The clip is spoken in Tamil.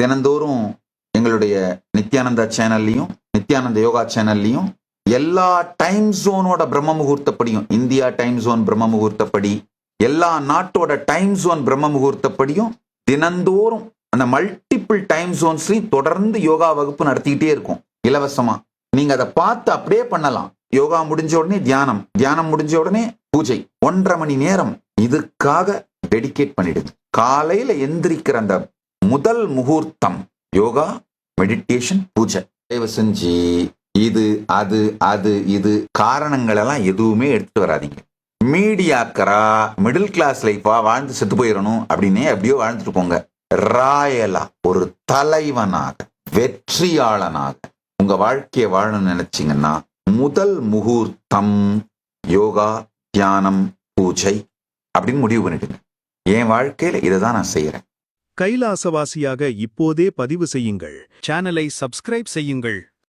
தினந்தோறும் எங்களுடைய நித்யானந்தா சேனல்லையும் நித்யானந்த யோகா சேனல்லையும் எல்லா டைம் ஜோனோட பிரம்ம முகூர்த்தப்படியும், இந்தியா டைம் ஜோன் பிரம்ம முகூர்த்தப்படி, எல்லா நாட்டோட டைம் ஜோன் பிரம்ம முகூர்த்தப்படியும் தினந்தோறும் அந்த மல்டிபிள் டைம் ஜோன்ஸ்லையும் தொடர்ந்து யோகா வகுப்பு நடத்திக்கிட்டே இருக்கும் இலவசமா. நீங்க அதை பார்த்து அப்படியே பண்ணலாம். யோகா முடிஞ்ச உடனே தியானம், தியானம் முடிஞ்ச உடனே பூஜை. 1.5 மணி நேரம் இதுக்காக டெடிகேட் பண்ணிடுங்க. காலையில எந்திரிக்கிற அந்த முதல் முகூர்த்தம் யோகா, மெடிடேஷன், பூஜை. தயவு செஞ்சு இது இது காரணங்கள் எல்லாம் எதுவுமே எடுத்துட்டு வராதீங்க. மீடியாக்கரா மிடில் கிளாஸ் லைஃபா வாழ்ந்து செத்து போயிடணும் அப்படின்னே அப்படியோ வாழ்ந்துட்டு போங்க. ராயலா ஒரு தலைவனாக, வெற்றியாளனாக உங்க வாழ்க்கையை வாழணும்னு நினைச்சீங்கன்னா முதல் முகூர்த்தம் யோகா, தியானம், பூஜை அப்படின்னு முடிவு பண்ணிடுங்க. என் வாழ்க்கையில இதை தான் நான் செய்யறேன். கைலாசவாசியாக இப்போதே பதிவு செய்யுங்கள். சேனலை சப்ஸ்கிரைப் செய்யுங்கள்.